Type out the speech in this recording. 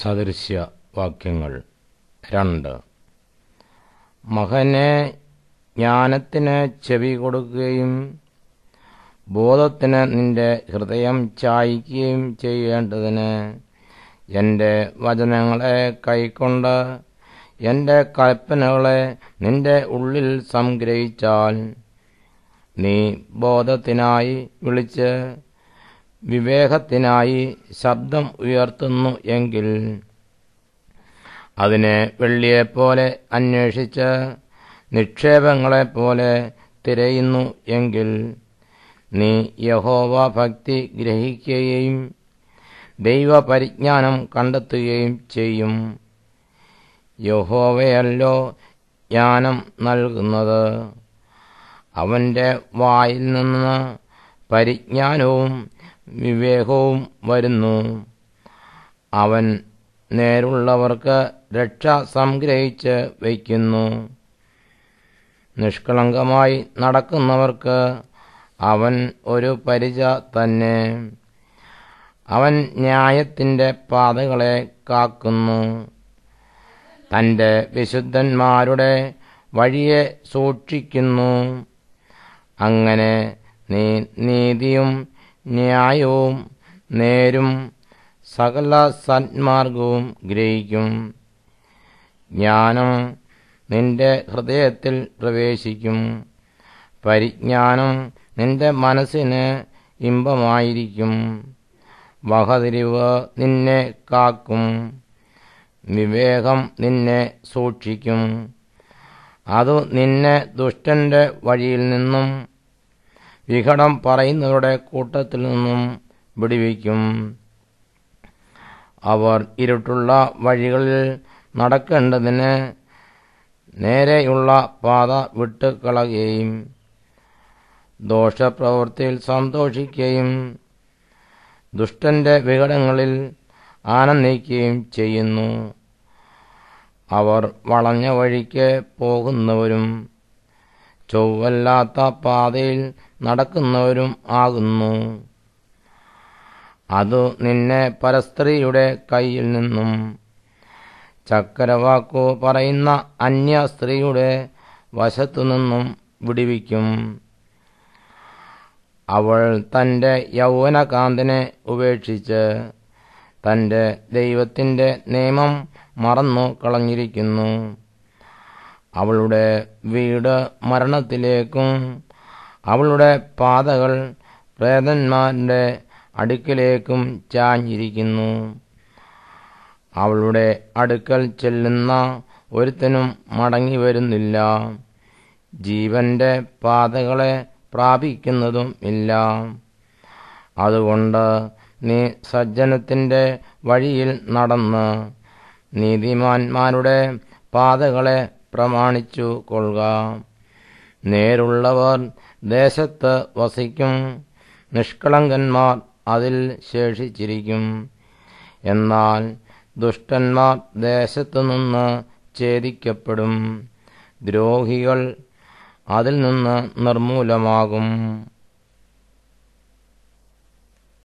സദൃശ്യവാക്യങ്ങൾ 2. മകനെ, ജ്ഞാനത്തിന് ചെവി കൊടുക്കുകയും ബോധത്തിന് നിന്റെ ഹൃദയം ചായ്ക്കുകയും ചെയ്യേണ്ടതിന് എൻ്റെ വചനങ്ങളെ കൈക്കൊണ്ട് എൻ്റെ കൽപ്പനകളെ നിന്റെ ഉള്ളിൽ സംഗ്രഹിച്ചാൽ നീ ബോധത്തിനായി വിളിച്ച് വിവേകത്തിനായി ശബ്ദം ഉയർത്തുന്നു എങ്കിൽ, അതിനെ വെള്ളിയെപ്പോലെ അന്വേഷിച്ച് നിക്ഷേപങ്ങളെപ്പോലെ തിരയുന്നു എങ്കിൽ, നീ യഹോവ ഭക്തി ഗ്രഹിക്കുകയും ദൈവപരിജ്ഞാനം കണ്ടെത്തുകയും ചെയ്യും. യഹോവയല്ലോ ജ്ഞാനം നൽകുന്നത്. അവൻ്റെ വായിൽ നിന്ന് പരിജ്ഞാനവും വിവേകവും വരുന്നു. അവൻ നേരുള്ളവർക്ക് രക്ഷ സംഗ്രഹിച്ച് വയ്ക്കുന്നു. നിഷ്കളങ്കമായി നടക്കുന്നവർക്ക് അവൻ ഒരു പരിച തന്നെ. അവൻ ന്യായത്തിൻ്റെ പാതകളെ കാക്കുന്നു. തൻ്റെ വിശുദ്ധന്മാരുടെ വഴിയെ സൂക്ഷിക്കുന്നു. അങ്ങനെ നീ നീതിയും ന്യായവും നേരും സകല സന്മാർഗവും ഗ്രഹിക്കും. ജ്ഞാനം നിന്റെ ഹൃദയത്തിൽ പ്രവേശിക്കും. പരിജ്ഞാനം നിന്റെ മനസ്സിന് ഇമ്പമായിരിക്കും. വകതിരിവ് നിന്നെ കാക്കും. വിവേകം നിന്നെ സൂക്ഷിക്കും. അതു നിന്നെ ദുഷ്ടന്റെ വഴിയിൽ നിന്നും വിഘടം പറയുന്നവരുടെ കൂട്ടത്തിൽ നിന്നും വിടുവിക്കും. അവർ ഇരുട്ടുള്ള വഴികളിൽ നടക്കേണ്ടതിന് നേരെയുള്ള പാത വിട്ടുകളയുകയും ദോഷപ്രവൃത്തിയിൽ സന്തോഷിക്കുകയും ദുഷ്ടന്റെ വിഘടങ്ങളിൽ ആനന്ദിക്കുകയും ചെയ്യുന്നു. അവർ വളഞ്ഞ വഴിക്ക് പോകുന്നവരും ചൊവ്വല്ലാത്ത പാതയിൽ നടക്കുന്നവരും ആകുന്നു. അതു നിന്നെ പരസ്ത്രീയുടെ കയ്യിൽ നിന്നും ചക്കരവാക്കു പറയുന്ന അന്യ സ്ത്രീയുടെ വശത്തുനിന്നും വിടുവിക്കും. അവൾ തൻ്റെ യൗവനകാന്തനെ ഉപേക്ഷിച്ച് തൻ്റെ ദൈവത്തിൻ്റെ നിയമം മറന്നു കളഞ്ഞിരിക്കുന്നു. അവളുടെ വീട് മരണത്തിലേക്കും അവളുടെ പാതകൾ പ്രേതന്മാരുടെ അടുക്കലേക്കും ചാഞ്ഞിരിക്കുന്നു. അവളുടെ അടുക്കൽ ചെല്ലുന്ന ഒരുത്തനും മടങ്ങി വരുന്നില്ല. ജീവന്റെ പാതകളെ പ്രാപിക്കുന്നതും ഇല്ല. അതുകൊണ്ട് നീ സജ്ജനത്തിൻ്റെ വഴിയിൽ നടന്ന് നീതിമാന്മാരുടെ പാതകളെ പ്രമാണിച്ചു കൊള്ളുക. നേരുള്ളവർ ദേശത്ത് വസിക്കും. നിഷ്കളങ്കന്മാർ അതിൽ ശേഷിച്ചിരിക്കും. എന്നാൽ ദുഷ്ടന്മാർ ദേശത്തുനിന്ന് ഛേദിക്കപ്പെടും. ദ്രോഹികൾ അതിൽ നിന്ന് നിർമൂലമാകും.